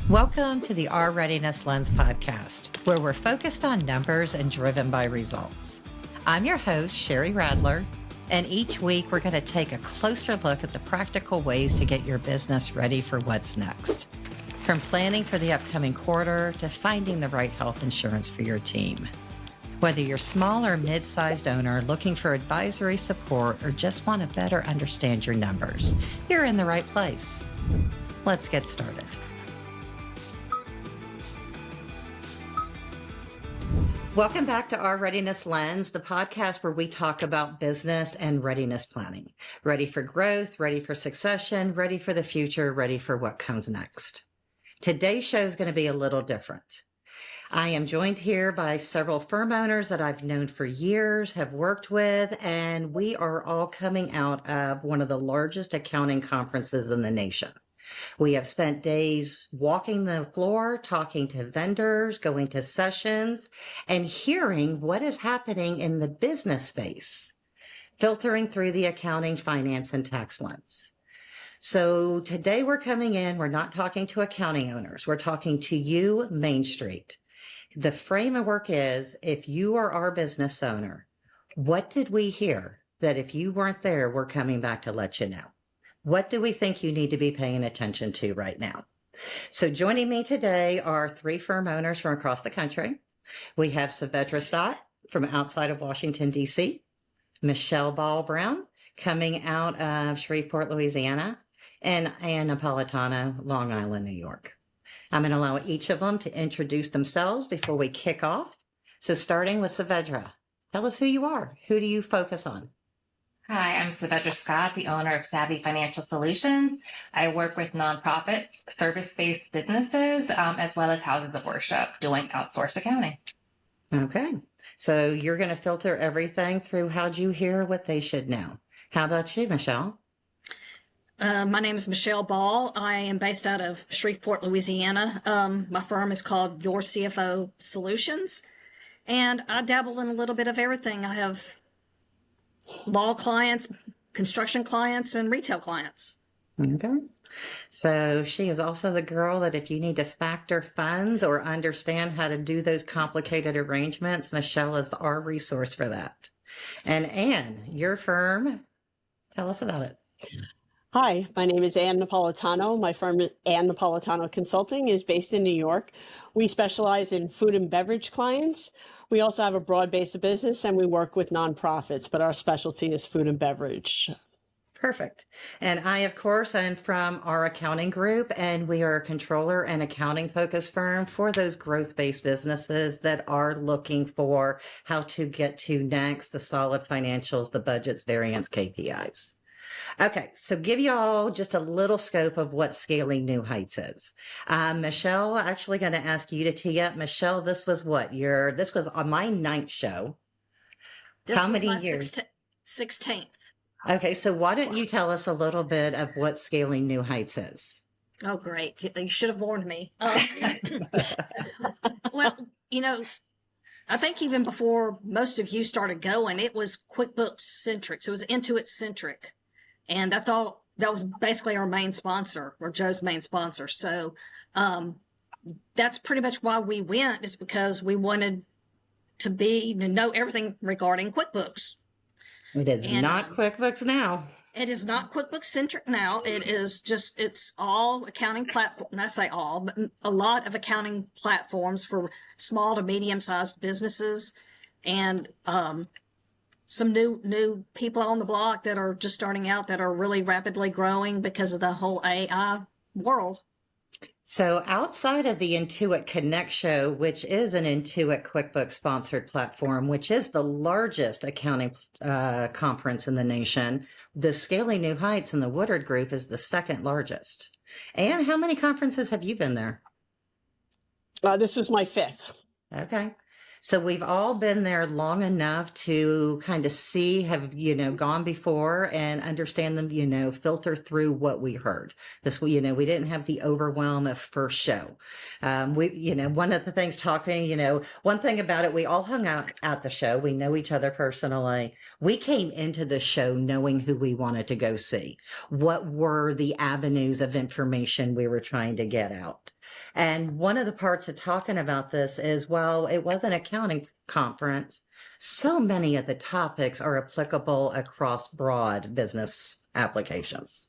Welcome to the R Readiness Lens podcast, where we're focused on numbers and driven by results. I'm your host, Sheri Radler, and each week we're going to take a closer look at the practical ways to get your business ready for what's next. From planning for the upcoming quarter to finding the right health insurance for your team. Whether you're small or mid-sized owner looking for advisory support or just want to better understand your numbers, you're in the right place. Let's get started. Welcome back to R Readiness Lens, the podcast where we talk about business and readiness planning. Ready for growth, ready for succession, ready for the future, ready for what comes next. Today's show is going to be a little different. I am joined here by several firm owners that I've known for years, have worked with, and we are all coming out of one of the largest accounting conferences in the nation. We have spent days walking the floor, talking to vendors, going to sessions, and hearing what is happening in the business space, filtering through the accounting, finance, and tax lens. So today we're coming in, we're not talking to accounting owners, we're talking to you, Main Street. The framework is, if you are our business owner, what did we hear that if you weren't there, we're coming back to let you know? What do we think you need to be paying attention to right now? So joining me today are three firm owners from across the country. We have Savedra Scott from outside of Washington, D.C., Michelle Ball-Brown coming out of Shreveport, Louisiana, and Napolitano, Long Island, New York. I'm going to allow each of them to introduce themselves before we kick off. So starting with Savedra, tell us who you are. Who do you focus on? Hi, I'm Savedra Scott, the owner of Savvy Financial Solutions. I work with nonprofits, service-based businesses, as well as houses of worship doing outsourced accounting. Okay, so you're going to filter everything through how'd you hear what they should know. How about you, Michelle? My name is Michelle Ball. I am based out of Shreveport, Louisiana. My firm is called Your CFO Solutions, and I dabble in a little bit of everything. I have law clients, construction clients, and retail clients. Okay. So she is also the girl that if you need to factor funds or understand how to do those complicated arrangements, Michelle is our resource for that. And Anne, your firm, tell us about it. Hi, my name is Ann Napolitano. My firm, Ann Napolitano Consulting, is based in New York. We specialize in food and beverage clients. We also have a broad base of business and we work with nonprofits, but our specialty is food and beverage. Perfect. And I, of course, am from our accounting group, and we are a controller and accounting focused firm for those growth-based businesses that are looking for how to get to next, the solid financials, the budgets, variance, KPIs. Okay, so give you all just a little scope of what Scaling New Heights is. Michelle, actually going to ask you to tee up. Michelle, this was this was on my 9th show. How many years? 16th. Okay, so why don't you tell us a little bit of what Scaling New Heights is? Oh, great. You should have warned me. Well, I think even before most of you started going, it was QuickBooks centric. So it was Intuit centric. And that was basically our main sponsor, or Joe's main sponsor. So that's pretty much why we went, is because we wanted to know everything regarding QuickBooks. It is not QuickBooks now. It is not QuickBooks centric now. It's all accounting platform. And I say all, but a lot of accounting platforms for small to medium sized businesses, and some new people on the block that are just starting out that are really rapidly growing because of the whole AI world. So outside of the Intuit Connect show, which is an Intuit QuickBooks sponsored platform, which is the largest accounting conference in the nation, the Scaling New Heights in the Woodard Group is the second largest. And how many conferences have you been there? This was my 5th. Okay. So we've all been there long enough to kind of have gone before and understand them, filter through what we heard. We didn't have the overwhelm of first show. One of the things one thing about it, we all hung out at the show. We know each other personally. We came into the show knowing who we wanted to go see. What were the avenues of information we were trying to get out? And one of the parts of talking about this is while it was an accounting conference, so many of the topics are applicable across broad business applications.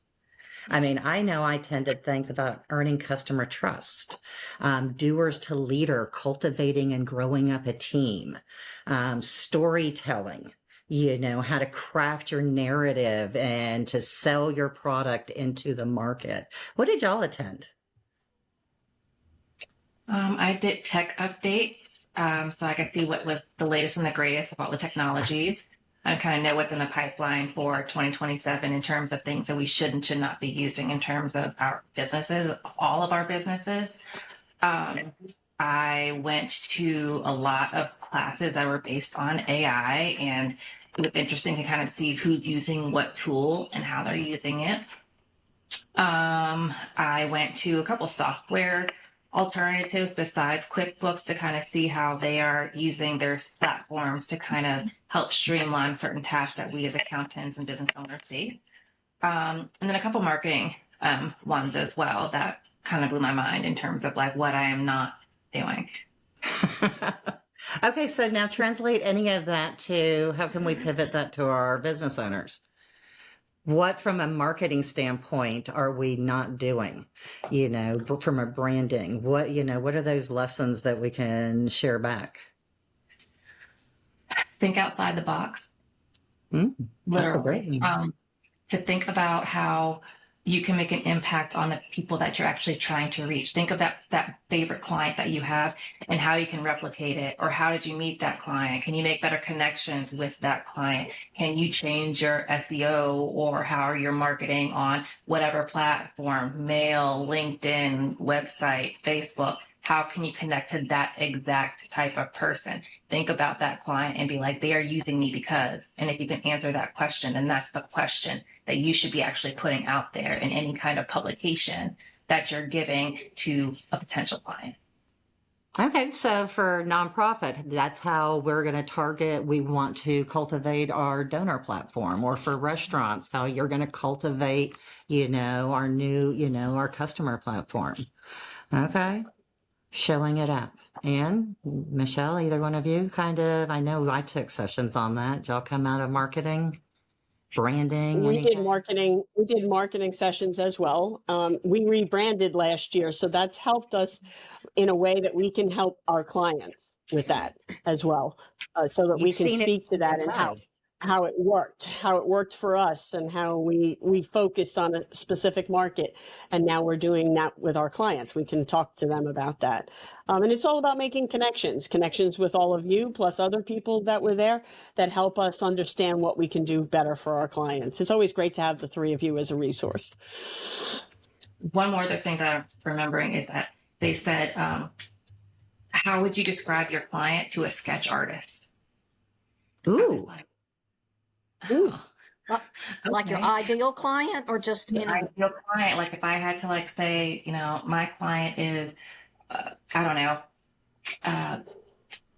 I mean, I know I attended things about earning customer trust, doers to leader, cultivating and growing up a team, storytelling, how to craft your narrative and to sell your product into the market. What did y'all attend? I did tech updates, so I could see what was the latest and the greatest of all the technologies. I kind of know what's in the pipeline for 2027 in terms of things that we should and should not be using in terms of our businesses, all of our businesses. I went to a lot of classes that were based on AI, and it was interesting to kind of see who's using what tool and how they're using it. I went to a couple software alternatives besides QuickBooks to kind of see how they are using their platforms to kind of help streamline certain tasks that we as accountants and business owners face. And then a couple marketing ones as well that kind of blew my mind in terms of like what I am not doing. Okay, so now translate any of that to how can we pivot that to our business owners? What, from a marketing standpoint, are we not doing? From a branding, what are those lessons that we can share back? Think outside the box. That's a great one. To think about how you can make an impact on the people that you're actually trying to reach. Think of that favorite client that you have and how you can replicate it, or how did you meet that client? Can you make better connections with that client? Can you change your SEO or how are you marketing on whatever platform, mail, LinkedIn, website, Facebook? How can you connect to that exact type of person? Think about that client and be like, they are using me because, and if you can answer that question, then that's the question that you should be actually putting out there in any kind of publication that you're giving to a potential client. Okay, so for nonprofit, that's how we're going to target. We want to cultivate our donor platform, or for restaurants, how you're going to cultivate, our new, our customer platform. Okay. Showing it up. And Michelle, either one of you I know I took sessions on that. Did y'all come out of marketing, branding? We did marketing sessions as well. We rebranded last year, so that's helped us in a way that we can help our clients with that as well, so that we can speak to that and how it worked for us, and how we focused on a specific market, and now we're doing that with our clients. We can talk to them about that, and it's all about making connections with all of you, plus other people that were there that help us understand what we can do better for our clients. It's always great to have the three of you as a resource. One more other thing that I'm remembering is that they said, how would you describe your client to a sketch artist? Ooh. Like your ideal client, or just ideal client? Like if I had to say, my client is, I don't know,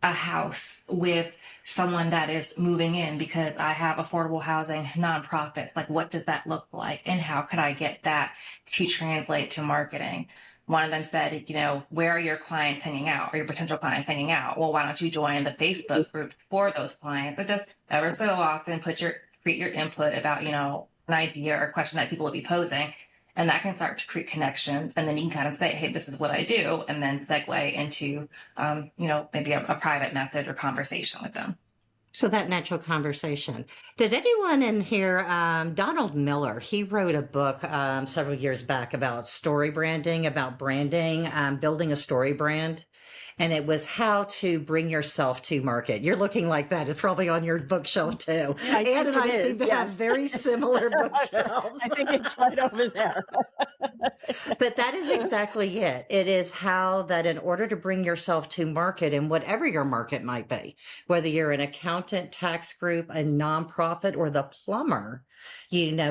a house with someone that is moving in because I have affordable housing nonprofits. Like, what does that look like? And how could I get that to translate to marketing? One of them said, where are your clients hanging out, or your potential clients hanging out? Well, why don't you join the Facebook group for those clients? But just ever so often create your input about, an idea or question that people will be posing. And that can start to create connections. And then you can kind of say, hey, this is what I do. And then segue into, maybe a private message or conversation with them. So that natural conversation. Did anyone in here, Donald Miller, he wrote a book several years back about story branding, about branding, building a story brand. And it was how to bring yourself to market. You're looking like that. It's probably on your bookshelf too. Ann and I seem to have very similar bookshelves. I think it's right over there. But that is exactly it. It is how that in order to bring yourself to market, and whatever your market might be, whether you're an accountant, tax group, a nonprofit, or the plumber,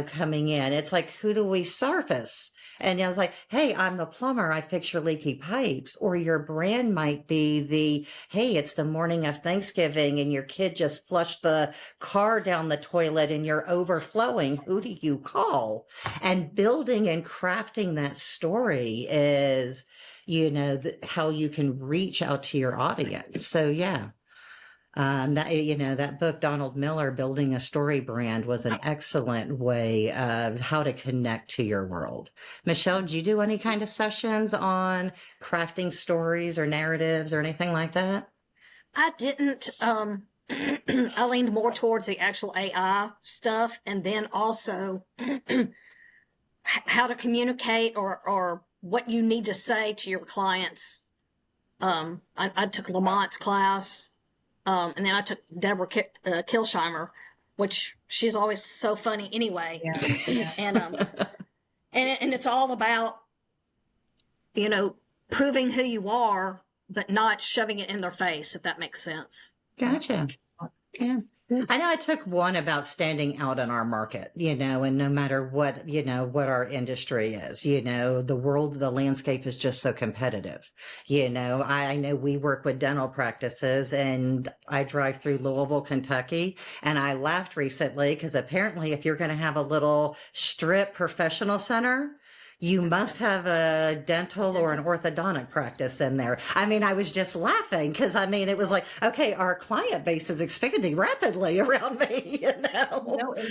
coming in, it's like, who do we surface? And I was like, hey, I'm the plumber. I fix your leaky pipes. Or your brand might be hey, it's the morning of Thanksgiving and your kid just flushed the car down the toilet and you're overflowing. Who do you call? And building and crafting that story is, how you can reach out to your audience. So yeah. That book, Donald Miller, Building a Story Brand, was an excellent way of how to connect to your world. Michelle, do you do any kind of sessions on crafting stories or narratives or anything like that? I didn't. I leaned more towards the actual AI stuff, and then also how to communicate or what you need to say to your clients. I took Lamont's class, and then I took Deborah Kilsheimer, which she's always so funny anyway. Yeah. And it's all about, proving who you are, but not shoving it in their face, if that makes sense. Gotcha. Yeah. I know I took one about standing out in our market, and no matter what our industry is, the landscape is just so competitive. I know we work with dental practices, and I drive through Louisville, Kentucky, and I laughed recently because apparently if you're going to have a little strip professional center, you must have a dental or an orthodontic practice in there. I mean, I was just laughing because it was like, okay, our client base is expanding rapidly around me, In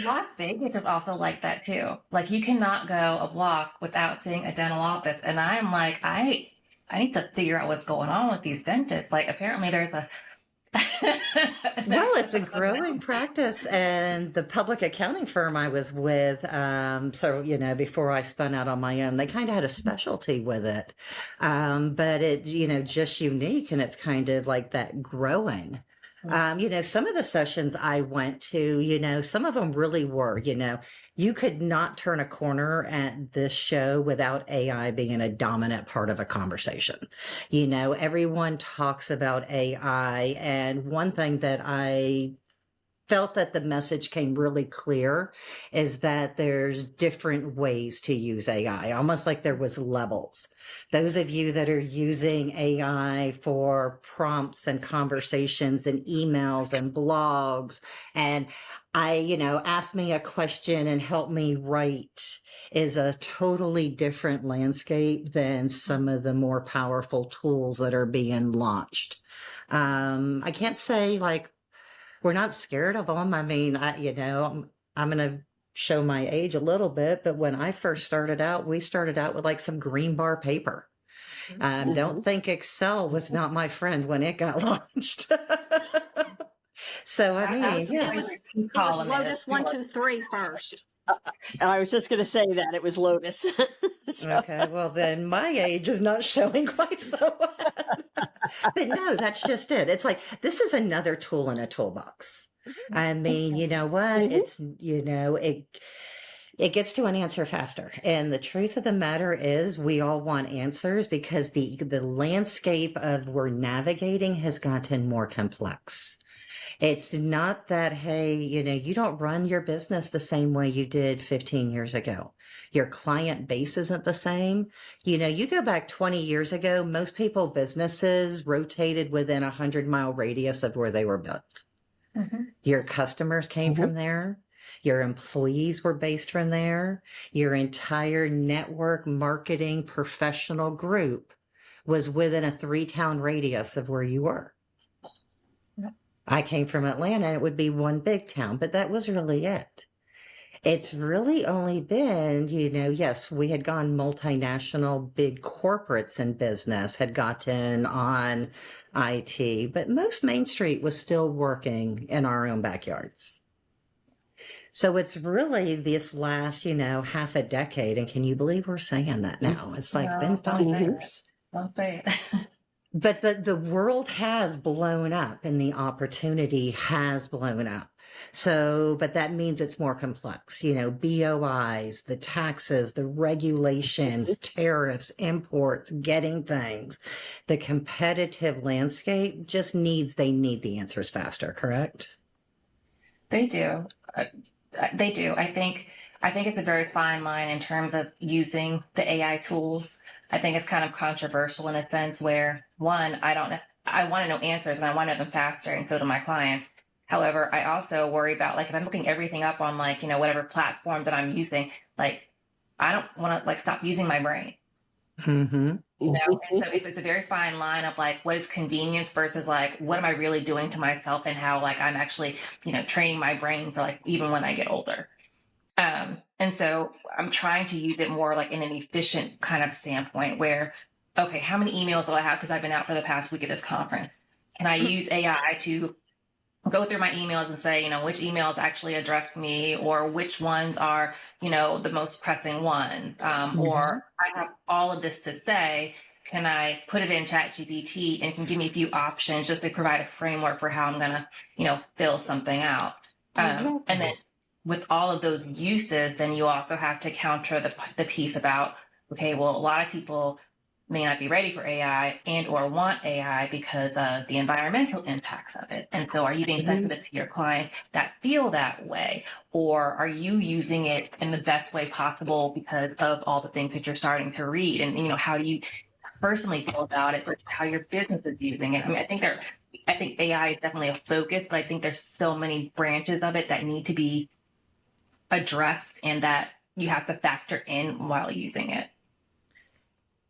Las Vegas is also like that too. Like you cannot go a block without seeing a dental office. And I'm like, I need to figure out what's going on with these dentists. Like apparently there's a Well, it's a growing practice, and the public accounting firm I was with, before I spun out on my own, they kind of had a specialty with it, but it, just unique, and it's kind of like that growing. Some of the sessions I went to, some of them really were, you could not turn a corner at this show without AI being a dominant part of a conversation. Everyone talks about AI. And one thing that I felt that the message came really clear is that there's different ways to use AI, almost like there was levels. Those of you that are using AI for prompts and conversations and emails and blogs, and ask me a question and help me write, is a totally different landscape than some of the more powerful tools that are being launched. I can't say we're not scared of them. I mean, I'm going to show my age a little bit, but when I first started out, we started out with some green bar paper. Don't think Excel was not my friend when it got launched. So, It was Lotus 123 first. I was just going to say that it was Lotus. Okay, well then my age is not showing quite so well. But no, that's just it. It's like, this is another tool in a toolbox. I mean, you know what? It's, it gets to an answer faster. And the truth of the matter is we all want answers because the landscape of we're navigating has gotten more complex. It's not that, hey, you don't run your business the same way you did 15 years ago. Your client base isn't the same. You go back 20 years ago, most businesses rotated within a 100-mile radius of where they were built. Mm-hmm. Your customers came from there. Your employees were based from there. Your entire network marketing professional group was within a 3-town radius of where you were. I came from Atlanta, and it would be one big town, but that was really it. It's really only been, yes, we had gone multinational, big corporates in business had gotten on IT, but most Main Street was still working in our own backyards. So it's really this last, half a decade. And can you believe we're saying that now? It's been 5 years. Don't say it. But the world has blown up and the opportunity has blown up. So, but that means it's more complex, BOIs, the taxes, the regulations, tariffs, imports, getting things. The competitive landscape just they need the answers faster, correct? They do. They do. I think it's a very fine line in terms of using the AI tools. I think it's kind of controversial in a sense where, one, I want to know answers and I want to know them faster, and so do my clients. However, I also worry about if I'm looking everything up on whatever platform that I'm using, I don't want to stop using my brain. Mm-hmm. You know, and so it's a very fine line of like what is convenience versus like what am I really doing to myself, and how like I'm actually, training my brain for like even when I get older. And so I'm trying to use it more like in an efficient kind of standpoint where, okay, how many emails do I have? Because I've been out for the past week at this conference. Can I use AI to go through my emails and say, which emails actually address me, or which ones are, the most pressing ones, or I have all of this to say. Can I put it in ChatGPT and can give me a few options just to provide a framework for how I'm going to, fill something out. Exactly. And then with all of those uses, then you also have to counter the piece about, okay, well, a lot of people may not be ready for AI and or want AI because of the environmental impacts of it. And so are you being sensitive to your clients that feel that way? Or are you using it in the best way possible because of all the things that you're starting to read? And, how do you personally feel about it versus how your business is using it? I mean, I think AI is definitely a focus, but I think there's so many branches of it that need to be addressed and that you have to factor in while using it.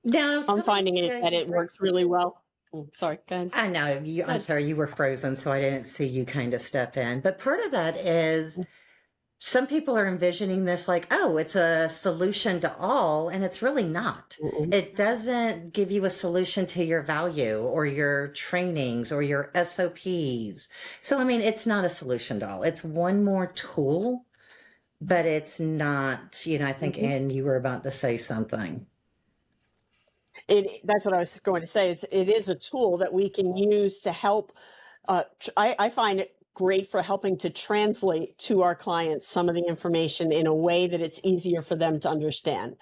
Now, I'm finding it that it works really well. Oh, sorry, go ahead. I know I'm sorry, you were frozen, so I didn't see you kind of step in. But part of that is some people are envisioning this like, oh, it's a solution to all, and it's really not. It doesn't give you a solution to your value or your trainings or your SOPs. So, I mean, it's not a solution to all. It's one more tool, but it's not, I think, Ann, you were about to say something. That's what I was going to say. It is a tool that we can use to help. I find it great for helping to translate to our clients some of the information in a way that it's easier for them to understand.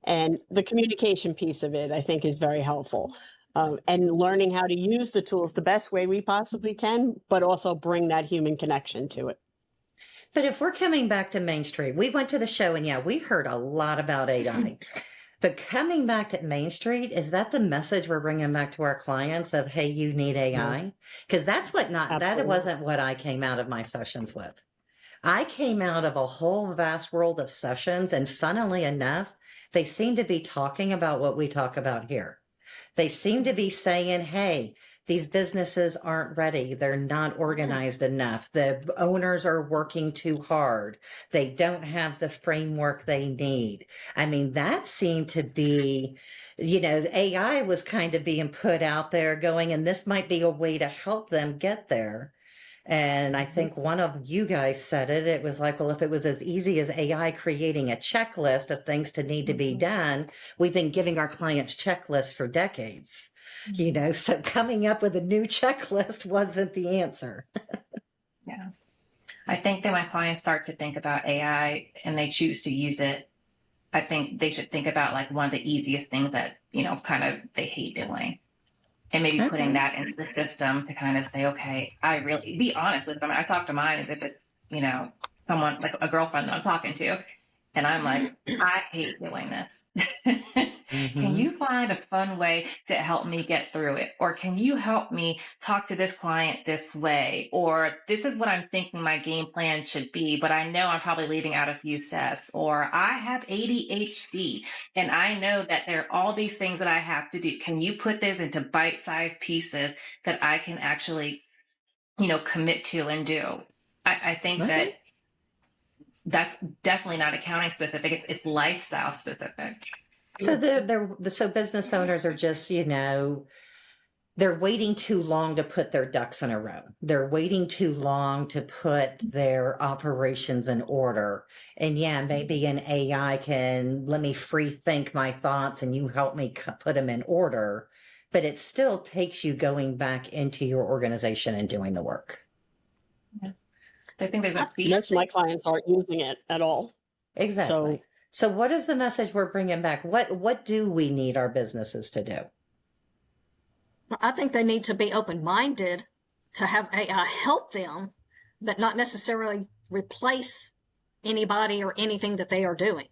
And the communication piece of it, I think, is very helpful. And learning how to use the tools the best way we possibly can, but also bring that human connection to it. But if we're coming back to Main Street, we went to the show and we heard a lot about AI. But coming back to Main Street, is that the message we're bringing back to our clients of, hey, you need AI? Because that wasn't what I came out of my sessions with. I came out of a whole vast world of sessions, and funnily enough, they seem to be talking about what we talk about here. They seem to be saying, hey, these businesses aren't ready. They're not organized enough. The owners are working too hard. They don't have the framework they need. I mean, that seemed to be, AI was kind of being put out there going, and this might be a way to help them get there. And I think one of you guys said it. It was like, well, if it was as easy as AI creating a checklist of things to need to be done, we've been giving our clients checklists for decades. So coming up with a new checklist wasn't the answer. Yeah. I think that when clients start to think about AI and they choose to use it, I think they should think about like one of the easiest things that, kind of they hate doing. And maybe putting that into the system to kind of say, okay, I really be honest with them. I talk to mine as if it's, someone like a girlfriend that I'm talking to. And I'm like, I hate doing this. Can you find a fun way to help me get through it? Or can you help me talk to this client this way? Or this is what I'm thinking my game plan should be, but I know I'm probably leaving out a few steps. Or I have ADHD and I know that there are all these things that I have to do. Can you put this into bite-sized pieces that I can actually, commit to and do? I think that that's definitely not accounting specific. It's lifestyle specific. So so business owners are just, they're waiting too long to put their ducks in a row. They're waiting too long to put their operations in order. And maybe an AI can let me free think my thoughts and you help me put them in order. But it still takes you going back into your organization and doing the work. Yeah. I think there's most of my clients aren't using it at all. Exactly. So what is the message we're bringing back? What do we need our businesses to do? I think they need to be open-minded to have AI help them, but not necessarily replace anybody or anything that they are doing.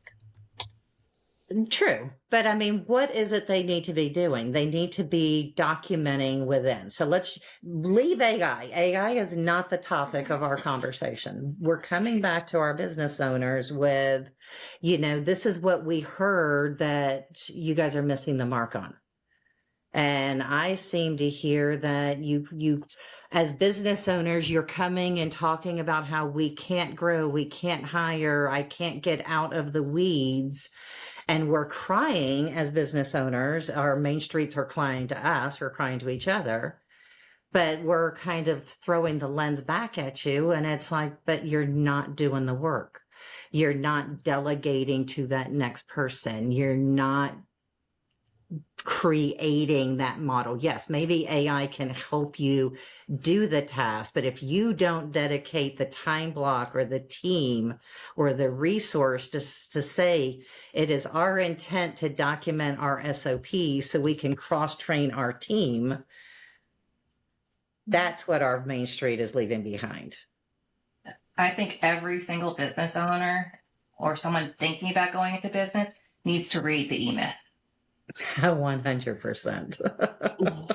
True. But I mean, what is it they need to be doing? They need to be documenting within. So let's leave AI. AI is not the topic of our conversation. We're coming back to our business owners with, this is what we heard that you guys are missing the mark on. And I seem to hear that you, as business owners, you're coming and talking about how we can't grow, we can't hire, I can't get out of the weeds. And we're crying as business owners. Our main streets are crying to us, we're crying to each other. But we're kind of throwing the lens back at you. And it's like, but you're not doing the work. You're not delegating to that next person. You're not creating that model. Yes, maybe AI can help you do the task, but if you don't dedicate the time block or the team or the resource to say it is our intent to document our SOPs so we can cross-train our team, that's what our main street is leaving behind. I think every single business owner or someone thinking about going into business needs to read the E-Myth. 100%.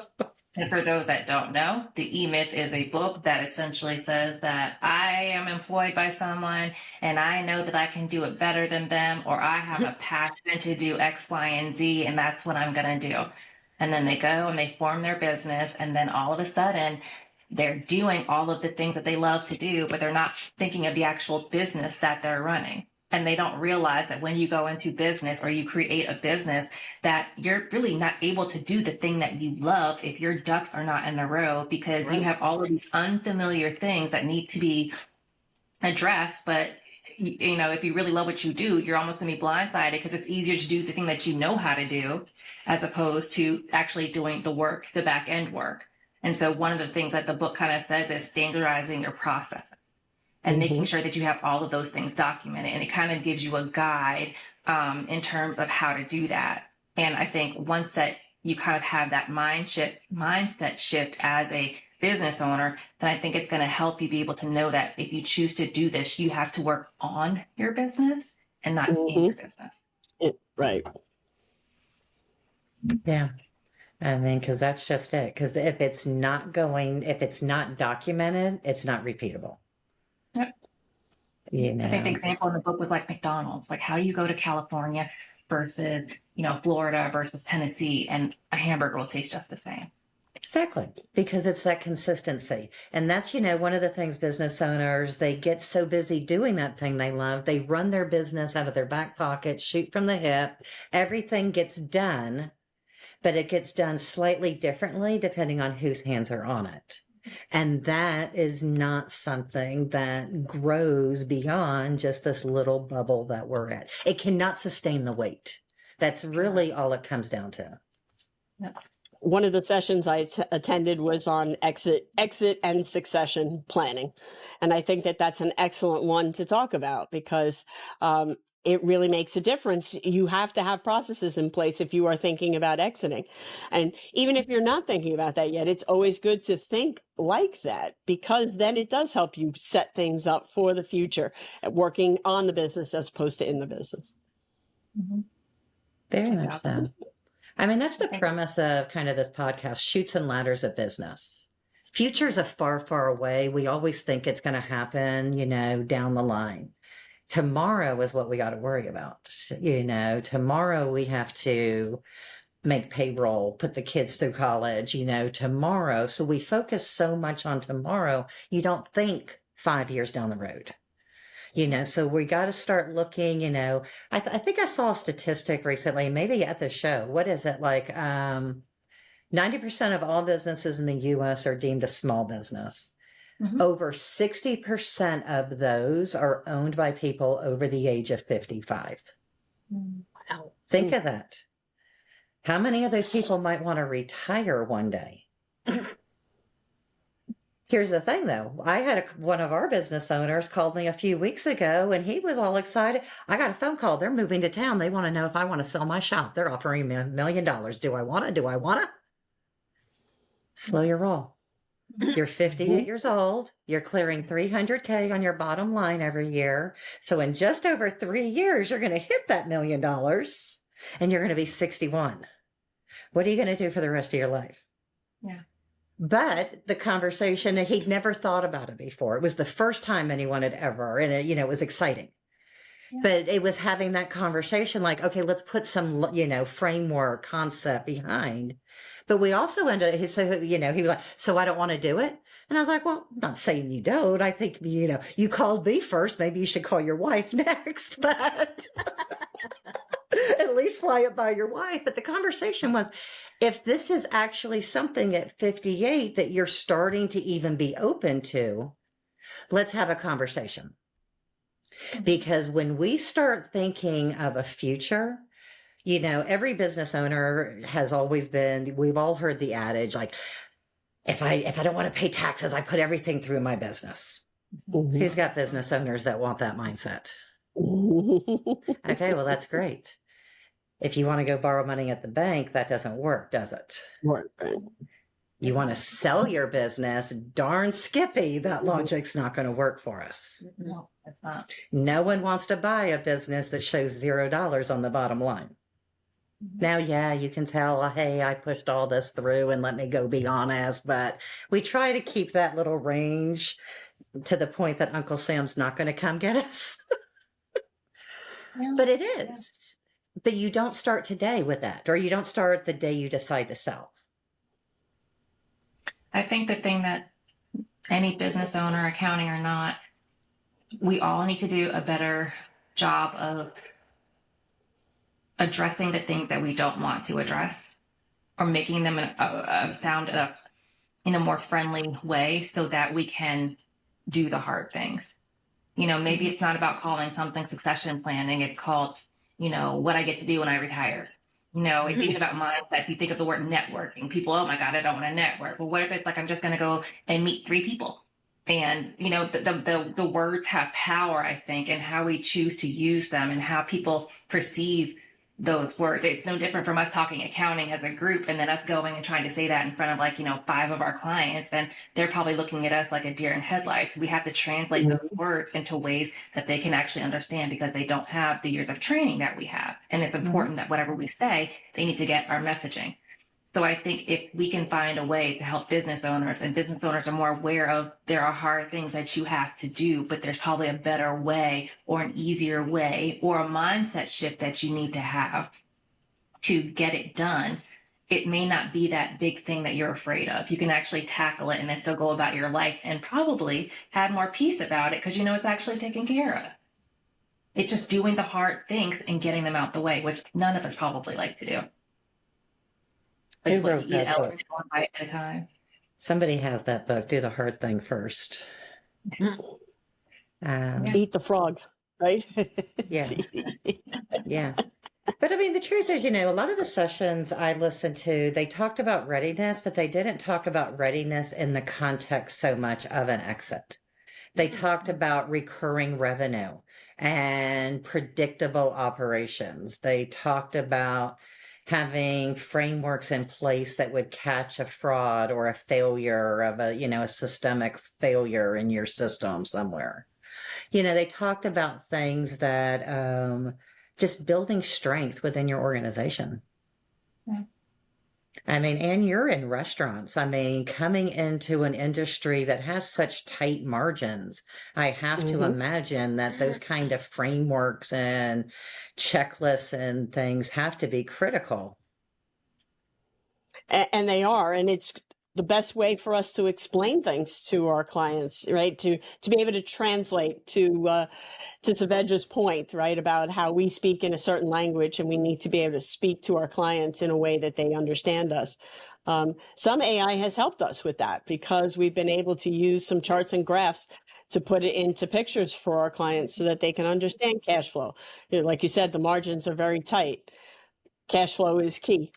And for those that don't know, the E-Myth is a book that essentially says that I am employed by someone and I know that I can do it better than them, or I have a passion to do X, Y, and Z, and that's what I'm going to do. And then they go and they form their business, and then all of a sudden they're doing all of the things that they love to do, but they're not thinking of the actual business that they're running. And they don't realize that when you go into business or you create a business, that you're really not able to do the thing that you love if your ducks are not in a row, because you have all of these unfamiliar things that need to be addressed. But, if you really love what you do, you're almost going to be blindsided because it's easier to do the thing that you know how to do as opposed to actually doing the work, the back end work. And so one of the things that the book kind of says is standardizing your processes and making sure that you have all of those things documented. And it kind of gives you a guide in terms of how to do that. And I think once that you kind of have that mindset shift as a business owner, then I think it's going to help you be able to know that if you choose to do this, you have to work on your business and not in your business. Right. Yeah. I mean, because that's just it. Because if it's not documented, it's not repeatable. Yep. I think the example in the book was like McDonald's. Like, how do you go to California versus, Florida versus Tennessee, and a hamburger will taste just the same? Exactly. Because it's that consistency. And that's, one of the things business owners, they get so busy doing that thing they love. They run their business out of their back pocket, shoot from the hip. Everything gets done, but it gets done slightly differently depending on whose hands are on it. And that is not something that grows beyond just this little bubble that we're at. It cannot sustain the weight. That's really all it comes down to. Yep. One of the sessions I attended was on exit and succession planning. And I think that that's an excellent one to talk about because it really makes a difference. You have to have processes in place if you are thinking about exiting. And even if you're not thinking about that yet, it's always good to think like that because then it does help you set things up for the future, working on the business as opposed to in the business. Mm-hmm. Very much so. I mean, that's the premise of kind of this podcast, Chutes and Ladders of Business. Futures are far, far away. We always think it's going to happen, down the line. Tomorrow is what we got to worry about. Tomorrow we have to make payroll, put the kids through college, tomorrow. So we focus so much on tomorrow, you don't think 5 years down the road. So we got to start looking, I think I saw a statistic recently, maybe at the show. What is it? Like 90% of all businesses in the U.S. are deemed a small business. Mm-hmm. Over 60% of those are owned by people over the age of 55. Wow. Think of that. How many of those people might want to retire one day? Here's the thing, though. I had one of our business owners called me a few weeks ago, and he was all excited. I got a phone call. They're moving to town. They want to know if I want to sell my shop. They're offering me $1 million. Do I want to? Slow your roll. You're 58 years old. You're clearing $300K on your bottom line every year. So in just over 3 years, you're going to hit that $1 million. and you're going to be 61. What are you going to do for the rest of your life? Yeah. But the conversation, he'd never thought about it before. It was the first time anyone had ever, and it, it was exciting. Yeah. But it was having that conversation like, okay, let's put some, framework concept behind. But we also ended, he said, he was like, so I don't want to do it. And I was like, well, I'm not saying you don't. I think, you called me first. Maybe you should call your wife next, but at least fly it by your wife. But the conversation was, if this is actually something at 58 that you're starting to even be open to, let's have a conversation. Because when we start thinking of a future, every business owner has always been, we've all heard the adage, like, if I don't want to pay taxes, I put everything through my business. Mhm. Who's got business owners that want that mindset? Okay, well, that's great. If you want to go borrow money at the bank, that doesn't work, does it? Right. You want to sell your business, darn skippy, that logic's not going to work for us. No, it's not. No one wants to buy a business that shows $0 on the bottom line. Now, yeah, you can tell, hey, I pushed all this through and let me go be honest, but we try to keep that little range to the point that Uncle Sam's not going to come get us. Yeah. But it is. But you don't start today with that, or you don't start the day you decide to sell. I think the thing that any business owner, accounting or not, we all need to do a better job of addressing the things that we don't want to address, or making them sound in a more friendly way so that we can do the hard things. Maybe it's not about calling something succession planning. It's called, what I get to do when I retire. It's even about mindset. If you think of the word networking, people, oh my God, I don't want to network. Well, what if it's like, I'm just going to go and meet 3 people? And, the words have power, I think, and how we choose to use them and how people perceive those words. It's no different from us talking accounting as a group and then us going and trying to say that in front of 5 of our clients. And they're probably looking at us like a deer in headlights. We have to translate those words into ways that they can actually understand because they don't have the years of training that we have. And it's important that whatever we say, they need to get our messaging. So I think if we can find a way to help business owners, and business owners are more aware of there are hard things that you have to do, but there's probably a better way or an easier way or a mindset shift that you need to have to get it done. It may not be that big thing that you're afraid of. You can actually tackle it and then still go about your life and probably have more peace about it because it's actually taken care of. It's just doing the hard things and getting them out the way, which none of us probably like to do. Who wrote that book? One bite at a time. Somebody has that book, Do the Hard Thing First. Eat the frog, right? Yeah. Yeah. But I mean, the truth is, a lot of the sessions I listened to, they talked about readiness, but they didn't talk about readiness in the context so much of an exit. They talked about recurring revenue and predictable operations. They talked about having frameworks in place that would catch a fraud or a failure of a systemic failure in your system somewhere. They talked about things that just building strength within your organization. Yeah. I mean, and you're in restaurants. I mean, coming into an industry that has such tight margins, I have to imagine that those kind of frameworks and checklists and things have to be critical. And they are, and it's the best way for us to explain things to our clients, right? To be able to translate to Savedra's point, right, about how we speak in a certain language, and we need to be able to speak to our clients in a way that they understand us. Some AI has helped us with that because we've been able to use some charts and graphs to put it into pictures for our clients so that they can understand cash flow. Like you said, the margins are very tight. Cash flow is key.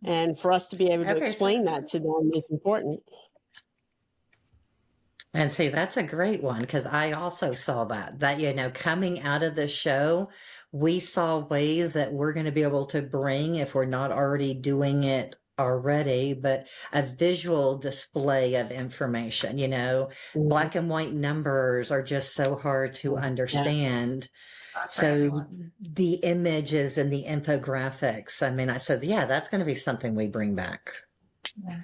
And for us to be able to explain that to them is important. And see, that's a great one because I also saw that, coming out of the show, we saw ways that we're going to be able to bring, if we're not already doing it already, but a visual display of information, black and white numbers are just so hard to understand. So the images and the infographics, I mean, so yeah, that's going to be something we bring back. Yeah.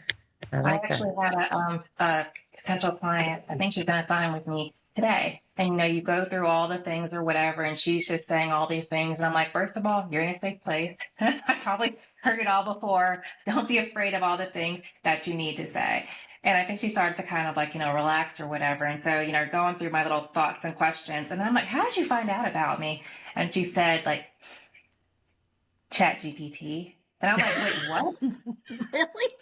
I I like actually that. had a potential client. I think she's going to sign with me today. And you go through all the things or whatever, and she's just saying all these things. And I'm like, first of all, you're in a safe place. I probably heard it all before. Don't be afraid of all the things that you need to say. And I think she started to kind of relax or whatever. And so, going through my little thoughts and questions. And I'm like, how did you find out about me? And she said, Chat GPT. And I'm like, wait, what? Really?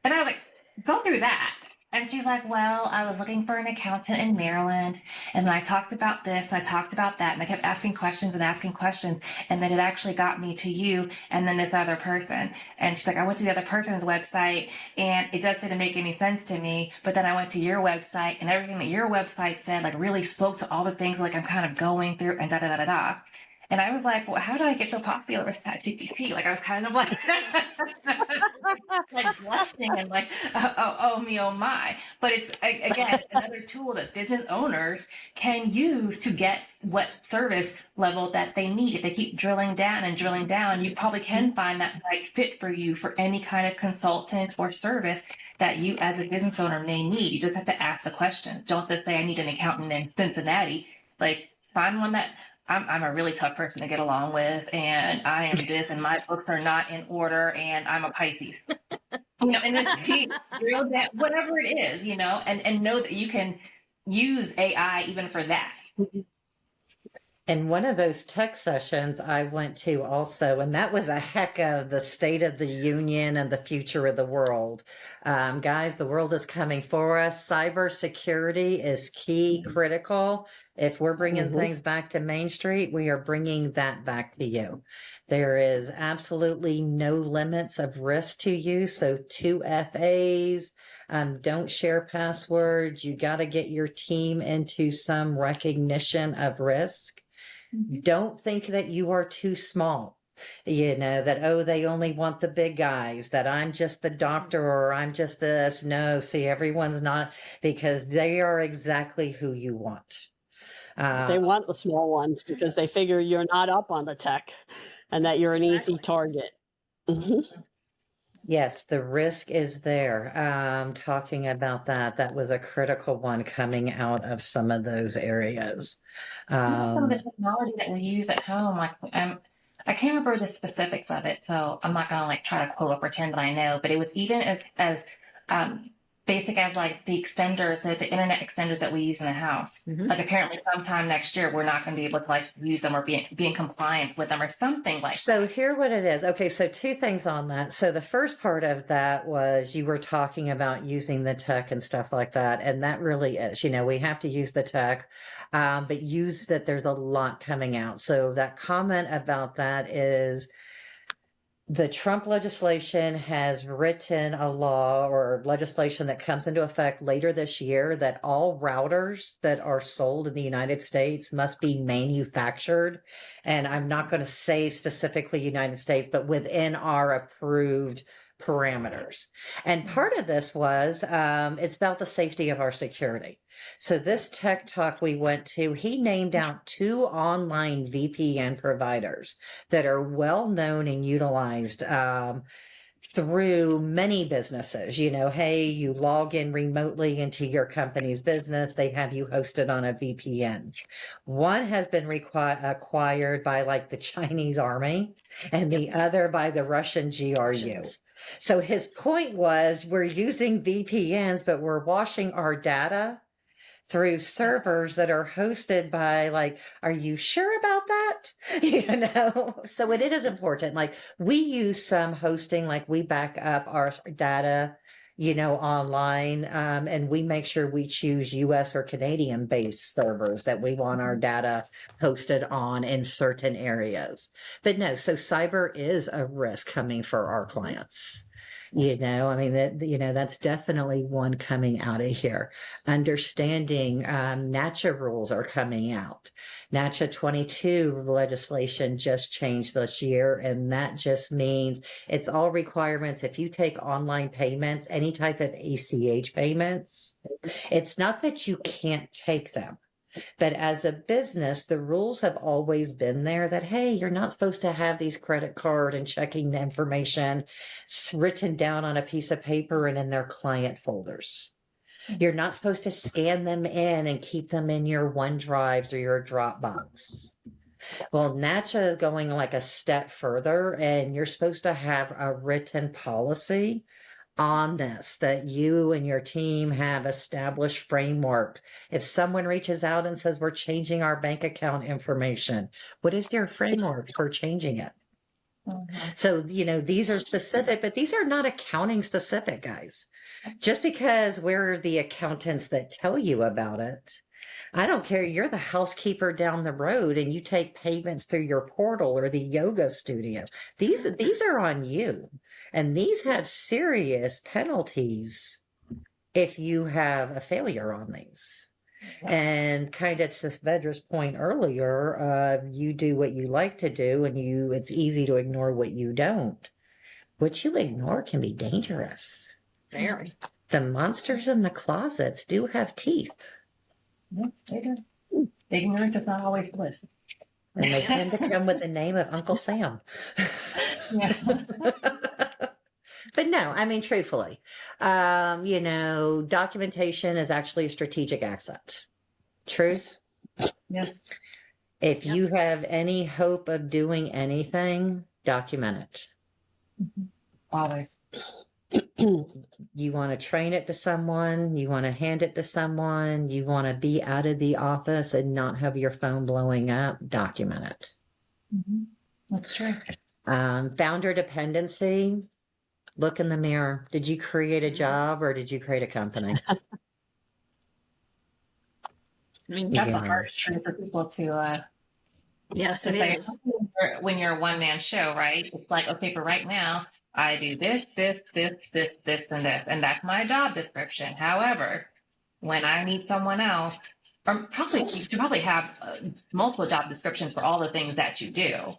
And I was like, go through that. And she's like, well, I was looking for an accountant in Maryland. And then I talked about this and I talked about that. And I kept asking questions and asking questions. And then it actually got me to you and then this other person. And she's like, I went to the other person's website and it just didn't make any sense to me. But then I went to your website and everything that your website said, really spoke to all the things I'm kind of going through and da da da da da. And I was like, well, how did I get so popular with ChatGPT? I was kind of blushing and oh me, oh my. But it's, again, another tool that business owners can use to get what service level that they need. If they keep drilling down and drilling down, you probably can find that right fit for you for any kind of consultant or service that you as a business owner may need. You just have to ask the questions. Don't just say, I need an accountant in Cincinnati. Find one that I'm a really tough person to get along with, and I am this, and my books are not in order, and I'm a Pisces. And then drill that, whatever it is, and know that you can use AI even for that. And one of those tech sessions I went to also, and that was a heck of the state of the union and the future of the world. Guys, the world is coming for us. Cybersecurity is key, critical. If we're bringing things back to Main Street, we are bringing that back to you. There is absolutely no limits of risk to you. So 2FAs, don't share passwords. You got to get your team into some recognition of risk. Don't think that you are too small, that, oh, they only want the big guys, that I'm just the doctor or I'm just this. No, see, everyone's not, because they are exactly who you want. They want the small ones because they figure you're not up on the tech and that you're an easy target. Yes, the risk is there. Talking about that was a critical one coming out of some of those areas. Some of the technology that we use at home, I can't remember the specifics of it, so I'm not gonna try to quote or pretend that I know. But it was even as basic as the extenders, the internet extenders that we use in the house. Apparently, sometime next year we're not going to be able to use them or be in compliance with them or something like. So here, what it is. Okay, so two things on that. So the first part of that was you were talking about using the tech and stuff like that, and that really is. We have to use the tech, but use that. There's a lot coming out. So that comment about that is. The Trump legislation has written a law or legislation that comes into effect later this year that all routers that are sold in the United States must be manufactured. And I'm not going to say specifically United States, but within our approved parameters. And part of this was, it's about the safety of our security. So this tech talk we went to, he named out 2 online VPN providers that are well known and utilized, through many businesses. Hey, you log in remotely into your company's business. They have you hosted on a VPN. One has been acquired by the Chinese army and the other by the Russian GRU. So his point was, we're using VPNs, but we're washing our data through servers that are hosted by are you sure about that? So it is important. We use some hosting, we back up our data, online, and we make sure we choose US or Canadian based servers that we want our data hosted on in certain areas. But no, so cyber is a risk coming for our clients. I mean, that's definitely one coming out of here. Understanding NACHA rules are coming out. NACHA 22 legislation just changed this year, and that just means it's all requirements. If you take online payments, any type of ACH payments, it's not that you can't take them. But as a business, the rules have always been there that, hey, you're not supposed to have these credit card and checking information written down on a piece of paper and in their client folders. You're not supposed to scan them in and keep them in your OneDrives or your Dropbox. Well, NACHA is going like a step further, and you're supposed to have a written policy on this, that you and your team have established frameworks. If someone reaches out and says, we're changing our bank account information, what is your framework for changing it? So, these are specific, but these are not accounting specific, guys. Just because we're the accountants that tell you about it, I don't care. You're the housekeeper down the road and you take payments through your portal or the yoga studio. These are on you. And these have serious penalties if you have a failure on these. And kind of to Savedra's point earlier, you do what you like to do, and it's easy to ignore what you don't. What you ignore can be dangerous. Very. The monsters in the closets do have teeth. Yes, they do. Ignorance is not always bliss. And they tend to come with the name of Uncle Sam. Yeah. But no, I mean, truthfully, documentation is actually a strategic asset. Truth. Yes. If you have any hope of doing anything, document it. Always. You want to train it to someone, you want to hand it to someone, you want to be out of the office and not have your phone blowing up, document it. That's true. Founder dependency. Look in the mirror. Did you create a job or did you create a company? I mean, That's a harsh truth for people to yes, to it say. is. When you're a one-man show, right? It's like, okay, for right now, I do this, and this, and that's my job description. However, when I meet someone else, or probably you should probably have multiple job descriptions for all the things that you do.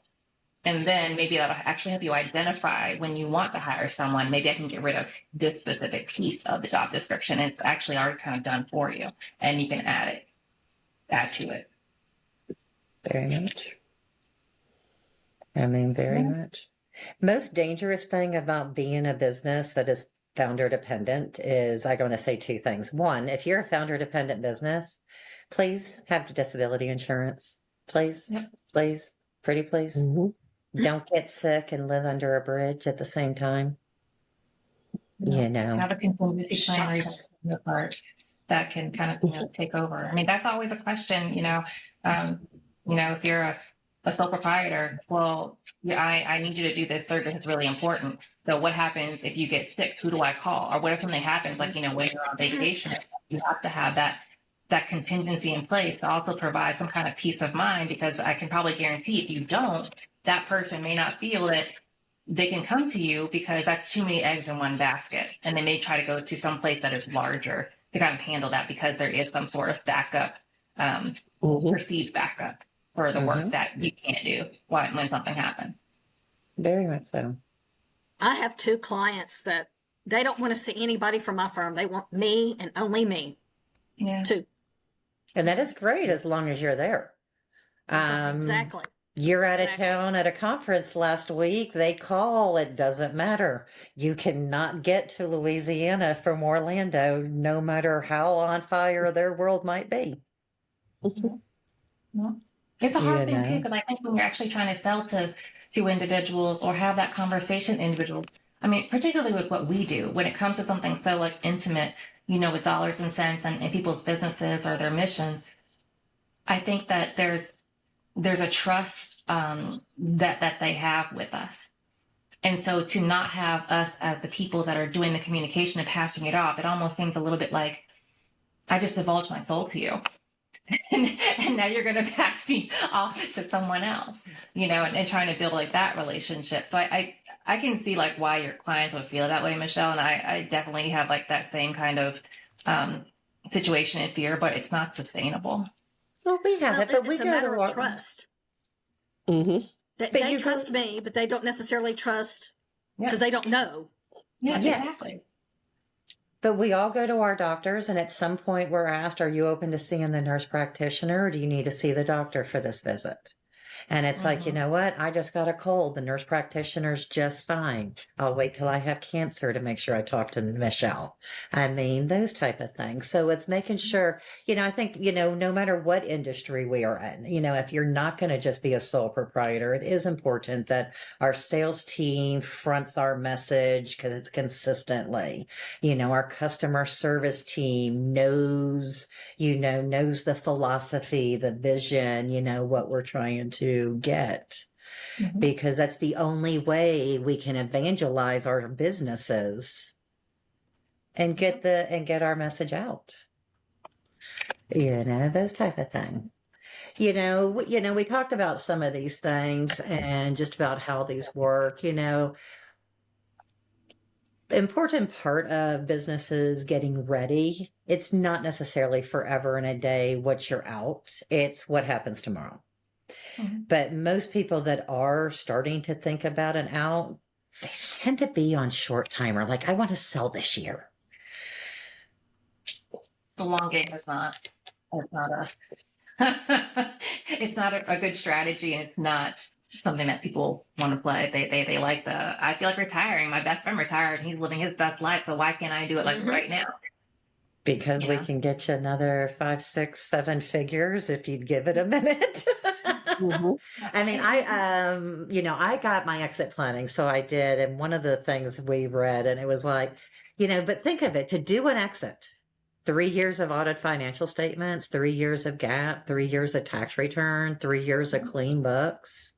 And then maybe that'll actually help you identify when you want to hire someone. Maybe I can get rid of this specific piece of the job description. It's actually already kind of done for you, and you can add to it. Very much. I mean, very much. Most dangerous thing about being a business that is founder dependent is, I'm going to say two things. One, if you're a founder dependent business, please have disability insurance. Please, please, pretty please. Don't get sick and live under a bridge at the same time. Have a contingency plan or even part that can kind of take over. I mean, that's always a question. If you're a sole proprietor, well, I need you to do this service. It's really important. So what happens if you get sick? Who do I call? Or what if something happens, like, when you're on vacation? You have to have that contingency in place to also provide some kind of peace of mind, because I can probably guarantee if you don't, that person may not feel that they can come to you, because that's too many eggs in one basket. And they may try to go to some place that is larger to kind of handle that, because there is some sort of backup, perceived backup for the work that you can't do when something happens. Very much so. I have two clients that they don't want to see anybody from my firm. They want me and only me. Yeah. Two. And that is great as long as you're there. Exactly. You're out of town at a conference last week. They call. It doesn't matter. You cannot get to Louisiana from Orlando, no matter how on fire their world might be. It's a hard thing too, because I think when you're actually trying to sell to individuals or have that conversation individuals, I mean, particularly with what we do, when it comes to something so like intimate, with dollars and cents and people's businesses or their missions, I think that there's a trust that they have with us. And so to not have us as the people that are doing the communication and passing it off, it almost seems a little bit like I just divulged my soul to you. and now you're going to pass me off to someone else, and trying to build like that relationship. So I I can see like why your clients would feel that way, Michelle. And I definitely have like that same kind of situation and fear, but it's not sustainable. Well, we have Well, it, but we it's a go matter to of our trust. Mm-hmm. That But they you trust go- me, but they don't necessarily trust Yeah. because they don't know. Yeah, Yeah. exactly. But we all go to our doctors, and at some point we're asked, are you open to seeing the nurse practitioner, or do you need to see the doctor for this visit? And it's like, you Mhm. know what? I just got a cold. The nurse practitioner's just fine. I'll wait till I have cancer to make sure I talk to Michelle. I mean, those type of things. So it's making sure, I think, no matter what industry we are in, if you're not going to just be a sole proprietor, it is important that our sales team fronts our message consistently. Our customer service team knows the philosophy, the vision, what we're trying to get, Mhm. because that's the only way we can evangelize our businesses and get our message out. Those type of thing. We talked about some of these things and just about how these work, the important part of businesses getting ready, it's not necessarily forever and a day what you're out. It's what happens tomorrow. Mhm. But most people that are starting to think about an out, they tend to be on short timer. Like, I want to sell this year. The long game is not. It's not a. It's not a good strategy, and it's not something that people want to play. They like the. I feel like retiring. My best friend retired. He's living his best life. So why can't I do it like Mhm. right now? Because You we know? can get you another 5, 6, 7 figures if you'd give it a minute. Mm-hmm. I mean, I got my exit planning, so I did. And one of the things we read, and it was like, but think of it, to do an exit, 3 years of audit financial statements, 3 years of GAAP, 3 years of tax return, 3 years of clean books.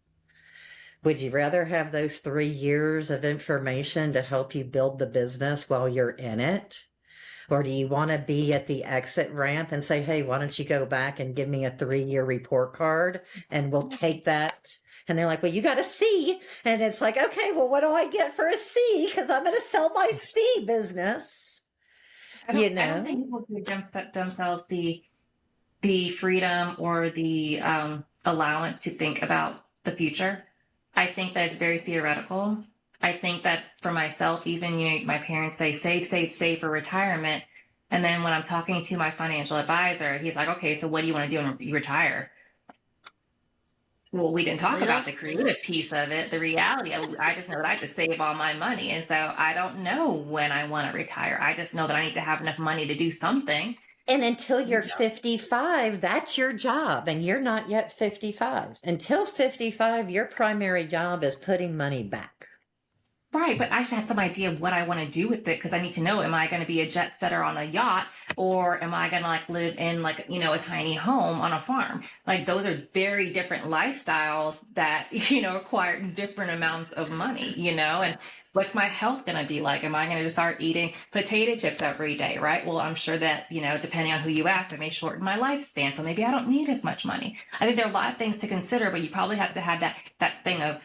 Would you rather have those 3 years of information to help you build the business while you're in it? Or do you want to be at the exit ramp and say, hey, why don't you go back and give me a 3-year report card and we'll take that? And they're like, well, you got a C. And it's like, okay, well, what do I get for a C? Because I'm going to sell my C business. I don't think people give themselves the freedom or the allowance to think about the future. I think that it's very theoretical. I think that for myself, even my parents say save, save, save for retirement, and then when I'm talking to my financial advisor, he's like, "Okay, so what do you want to do when you retire?" Well, we didn't talk about the creative piece of it. The reality, I just know that I have to save all my money, and so I don't know when I want to retire. I just know that I need to have enough money to do something. And until you're 55, that's your job. And you're not yet 55. Until 55, your primary job is putting money back. Right, but I should have some idea of what I want to do with it because I need to know, am I going to be a jet setter on a yacht or am I going to like live in like, a tiny home on a farm? Like those are very different lifestyles that, require different amounts of money, and what's my health going to be like? Am I going to just start eating potato chips every day? Right. Well, I'm sure that, depending on who you ask, it may shorten my lifespan. So maybe I don't need as much money. I think there are a lot of things to consider, but you probably have to have that thing of,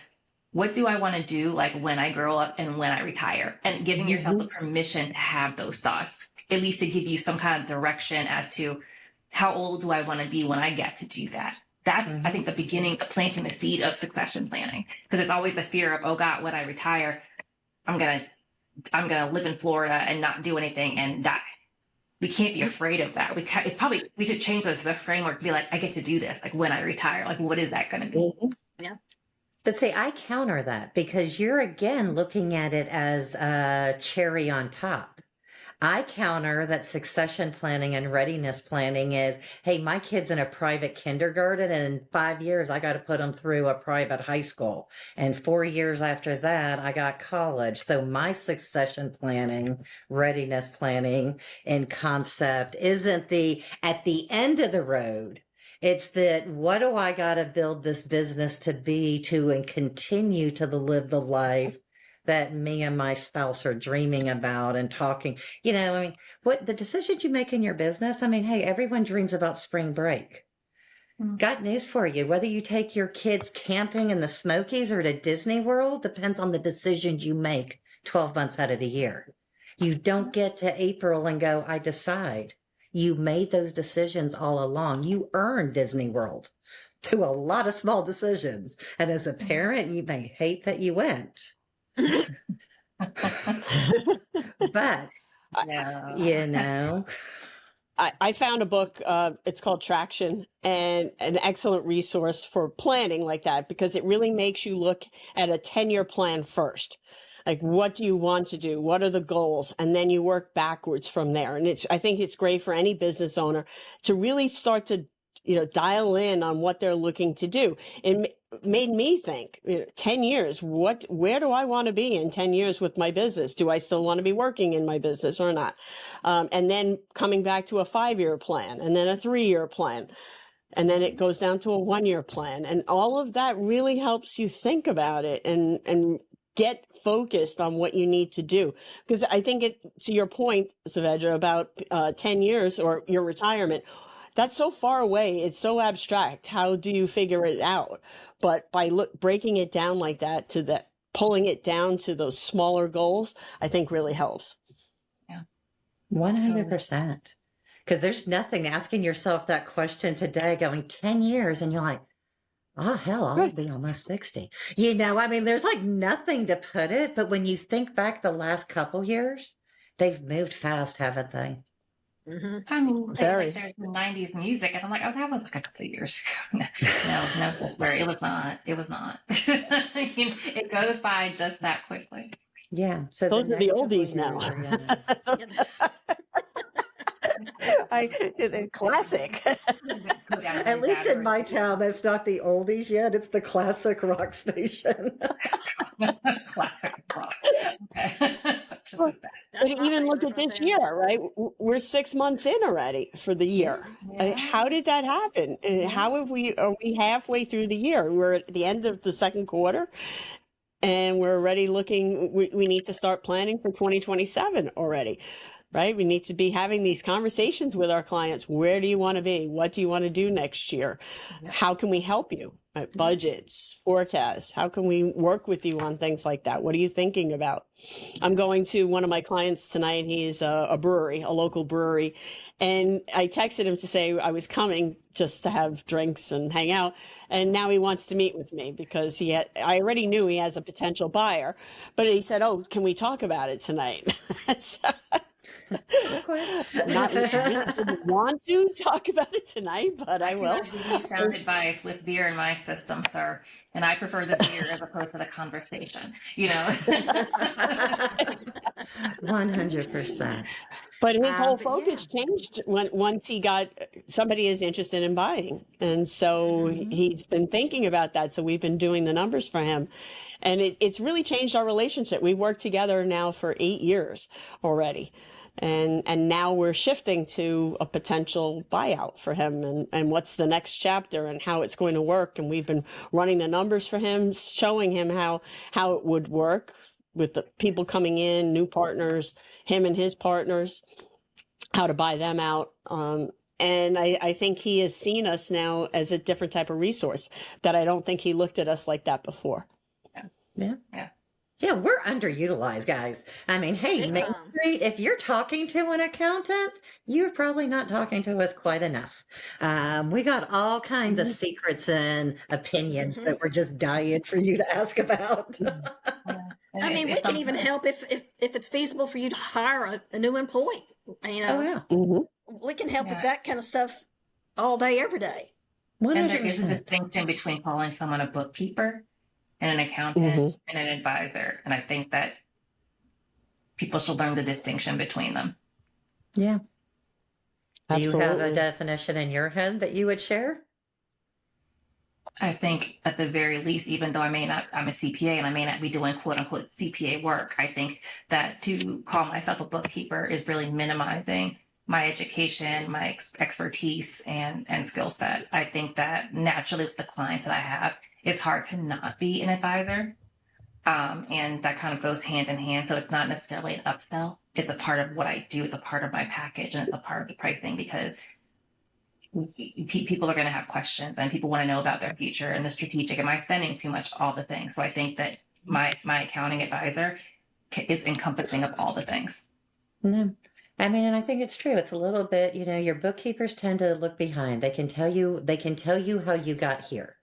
what do I want to do like when I grow up and when I retire? And giving yourself the permission to have those thoughts, at least to give you some kind of direction as to how old do I want to be when I get to do that. That's, I think, the beginning of planting the seed of succession planning. Because it's always the fear of, oh God, when I retire, I'm gonna live in Florida and not do anything and die. We can't be afraid of that. We should change the framework to be like, I get to do this. Like when I retire, like what is that going to be? Yeah. But see, I counter that because you're again looking at it as a cherry on top. I counter that succession planning and readiness planning is, hey, my kid's in a private kindergarten and in 5 years, I got to put them through a private high school. And 4 years after that, I got college. So my succession planning, readiness planning and concept isn't at the end of the road. It's that what do I got to build this business to be to and continue to live the life that me and my spouse are dreaming about and talking. What the decisions you make in your business, hey, everyone dreams about spring break. Got news for you. Whether you take your kids camping in the Smokies or to Disney World depends on the decisions you make 12 months out of the year. You don't get to April and go, I decide. You made those decisions all along. You earned Disney World through a lot of small decisions. And as a parent, you may hate that you went. But, Yeah. you know, I found a book, it's called Traction, and an excellent resource for planning like that, because it really makes you look at a 10-year plan first. Like, what do you want to do? What are the goals? And then you work backwards from there. And I think it's great for any business owner to really start to, dial in on what they're looking to do. It made me think, 10 years, where do I want to be in 10 years with my business? Do I still want to be working in my business or not? And then coming back to a 5-year plan, and then a 3-year plan. And then it goes down to a 1-year plan. And all of that really helps you think about it and get focused on what you need to do. Because I think to your point, Savedra, about 10 years or your retirement, that's so far away. It's so abstract. How do you figure it out? But by breaking it down like that, pulling it down to those smaller goals, I think really helps. 100%. Because there's nothing asking yourself that question today going 10 years and you're like, oh, hell, I'll Right. be almost 60. I mean, there's like nothing to put it. But when you think back the last couple years, they've moved fast, haven't they? Mm-hmm. I mean, Very. there's the 90s music, and I'm like, oh, that was like a couple of years ago. No, it was not. It was not. It goes by just that quickly. Yeah. So Those are the next couple oldies now. years are, Classic. At least in my town, that's not the oldies yet. It's the classic rock station. Classic rock. Okay. Just Well, like that. That's But my even look favorite at right this there. year, right? We're 6 months in already for the year. Yeah. How did that happen? How are we halfway through the year? We're at the end of the second quarter, and we're already looking, we need to start planning for 2027 already, right? We need to be having these conversations with our clients. Where do you want to be? What do you want to do next year? How can we help you? Right? Budgets, forecasts. How can we work with you on things like that? What are you thinking about? I'm going to one of my clients tonight. He's a brewery, a local brewery. And I texted him to say I was coming just to have drinks and hang out. And now he wants to meet with me because I already knew he has a potential buyer, but he said, oh, can we talk about it tonight? So, not really didn't want to talk about it tonight, but I will. can give you sound advice with beer in my system, sir, and I prefer the beer as opposed to the conversation. 100%. But his whole But focus changed once he got somebody is interested in buying. And so he's been thinking about that. So we've been doing the numbers for him. And it's really changed our relationship. We've worked together now for 8 years already. And now we're shifting to a potential buyout for him and what's the next chapter and how it's going to work. And we've been running the numbers for him, showing him how it would work with the people coming in, new partners, him and his partners, how to buy them out. And I think he has seen us now as a different type of resource that I don't think he looked at us like that before. Yeah, we're underutilized, guys. I mean, hey, Big Main time. Street, if you're talking to an accountant, you're probably not talking to us quite enough. We got all kinds of secrets and opinions that we're just dying for you to ask about. I mean, we can even help if it's feasible for you to hire a new employee. Oh, yeah. We can help with Yeah. that kind of stuff all day, every day. And there is a 100%. distinction between calling someone a bookkeeper and an accountant and an advisor. And I think that people should learn the distinction between them. Yeah. Do you have a Absolutely. definition in your head that you would share? I think at the very least, even though I'm a CPA and I may not be doing quote unquote CPA work, I think that to call myself a bookkeeper is really minimizing my education, my expertise and skill set. I think that naturally with the clients that I have, it's hard to not be an advisor. And that kind of goes hand in hand. So it's not necessarily an upsell. It's a part of what I do. It's a part of my package and it's a part of the pricing because people are going to have questions and people want to know about their future and the strategic. Am I spending too much? All the things. So I think that my accounting advisor is encompassing of all the things. No. I mean, and I think it's true. It's a little bit, your bookkeepers tend to look behind. They can tell you how you got here.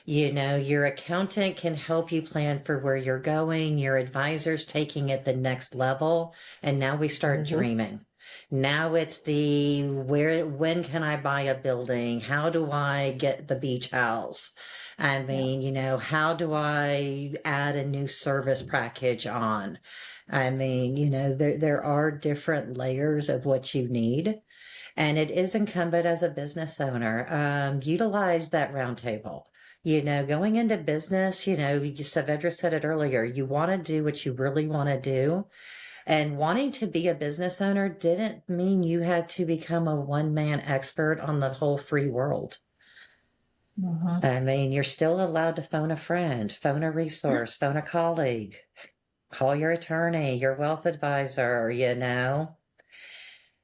Your accountant can help you plan for where you're going. Your advisor's taking it the next level. And now we start dreaming. Now it's when can I buy a building? How do I get the beach house? I mean, how do I add a new service package on? I mean, there are different layers of what you need. And it is incumbent as a business owner, utilize that roundtable. Going into business, Savedra said it earlier, you want to do what you really want to do. And wanting to be a business owner didn't mean you had to become a one-man expert on the whole free world. I mean, you're still allowed to phone a friend, phone a resource, phone a colleague, call your attorney, your wealth advisor,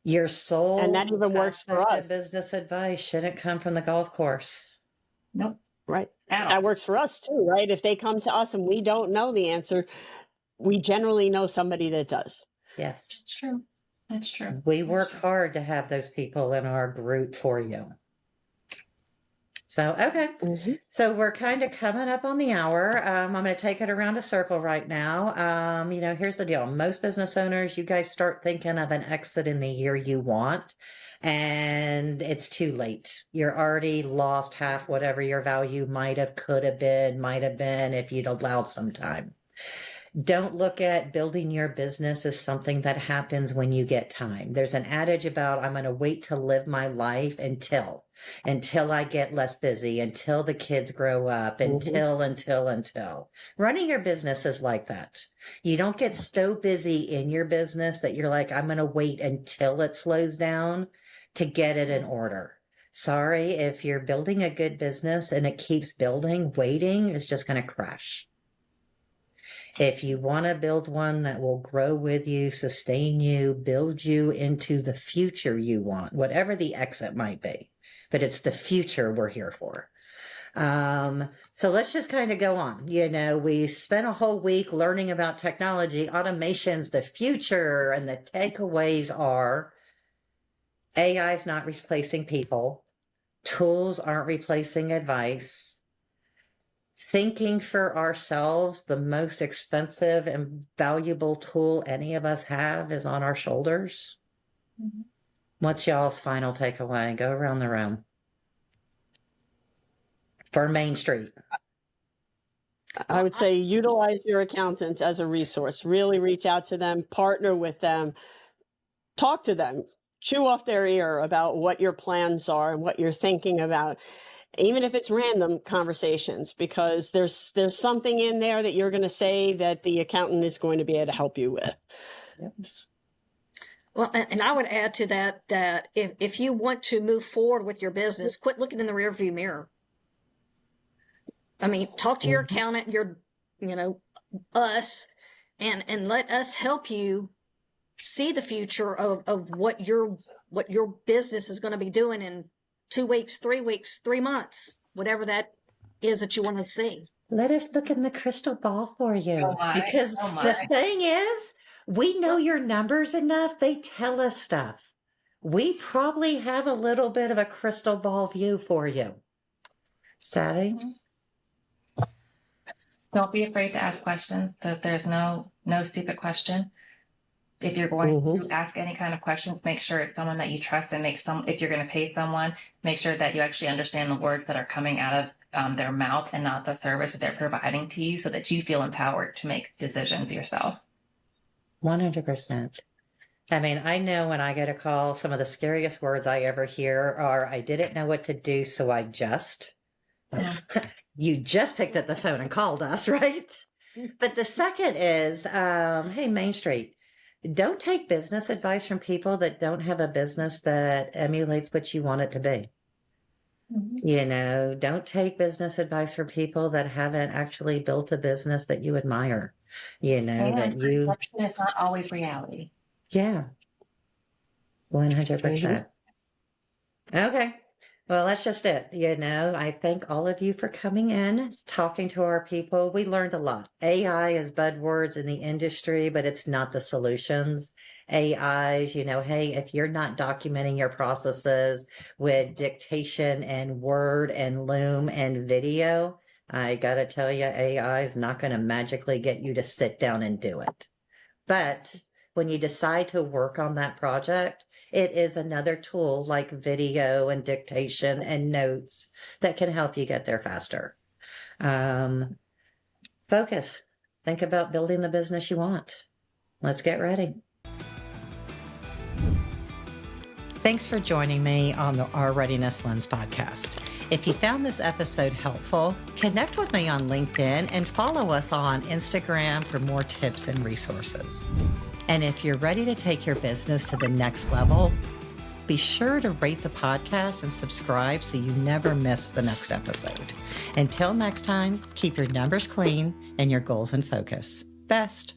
Your sole And that even works for aspect of us. business advice shouldn't come from the golf course. Nope. Right. At all. That works for us too, right? If they come to us and we don't know the answer, we generally know somebody that does. Yes. That's true. That's true. We That's work true. hard to have those people in our group for you. So, okay. So we're kind of coming up on the hour. I'm going to take it around a circle right now. Here's the deal. Most business owners, you guys start thinking of an exit in the year you want, and it's too late. You're already lost half whatever your value might have been if you'd allowed some time. Don't look at building your business as something that happens when you get time. There's an adage about I'm going to wait to live my life until I get less busy, until the kids grow up, until. Running your business is like that. You don't get so busy in your business that you're like, I'm going to wait until it slows down to get it in order. Sorry, if you're building a good business and it keeps building, waiting is just going to crash. If you want to build one that will grow with you, sustain you, build you into the future you want, whatever the exit might be, but it's the future we're here for. So let's just kind of go on. We spent a whole week learning about technology, automation's the future, and the takeaways are AI is not replacing people. Tools aren't replacing advice. Thinking for ourselves, the most expensive and valuable tool any of us have is on our shoulders. What's y'all's final takeaway? Go around the room. For Main Street. I would say utilize your accountants as a resource. Really reach out to them, partner with them, talk to them, chew off their ear about what your plans are and what you're thinking about. Even if it's random conversations, because there's something in there that you're going to say that the accountant is going to be able to help you with. Yep. Well, and I would add to that if you want to move forward with your business, quit looking in the rearview mirror. I mean, talk to your accountant, us, and let us help you see the future of what your business is going to be doing in 2 weeks, 3 weeks, 3 months, whatever that is that you want to see. Let us look in the crystal ball for you. Oh my. Because the thing is, we know your numbers enough. They tell us stuff. We probably have a little bit of a crystal ball view for you. Savvy? Don't be afraid to ask questions. That there's no stupid question. If you're going to ask any kind of questions, make sure it's someone that you trust, and if you're going to pay someone, make sure that you actually understand the words that are coming out of their mouth and not the service that they're providing to you, so that you feel empowered to make decisions yourself. 100%. I mean, I know when I get a call, some of the scariest words I ever hear are, I didn't know what to do, so I just. You just picked up the phone and called us, right? But the second is, hey, Main Street, don't take business advice from people that don't have a business that emulates what you want it to be. Don't take business advice from people that haven't actually built a business that you admire. That you. Perception is not always reality. Yeah. 100%. Okay. Well, that's just it. I thank all of you for coming in, talking to our people. We learned a lot. AI is buzzwords in the industry, but it's not the solutions. AIs, hey, if you're not documenting your processes with dictation and Word and Loom and video, I got to tell you, AI is not going to magically get you to sit down and do it. But when you decide to work on that project, it is another tool like video and dictation and notes that can help you get there faster. Focus. Think about building the business you want. Let's get ready. Thanks for joining me on the R Readiness Lens podcast. If you found this episode helpful, connect with me on LinkedIn and follow us on Instagram for more tips and resources. And if you're ready to take your business to the next level, be sure to rate the podcast and subscribe so you never miss the next episode. Until next time, keep your numbers clean and your goals in focus. Best.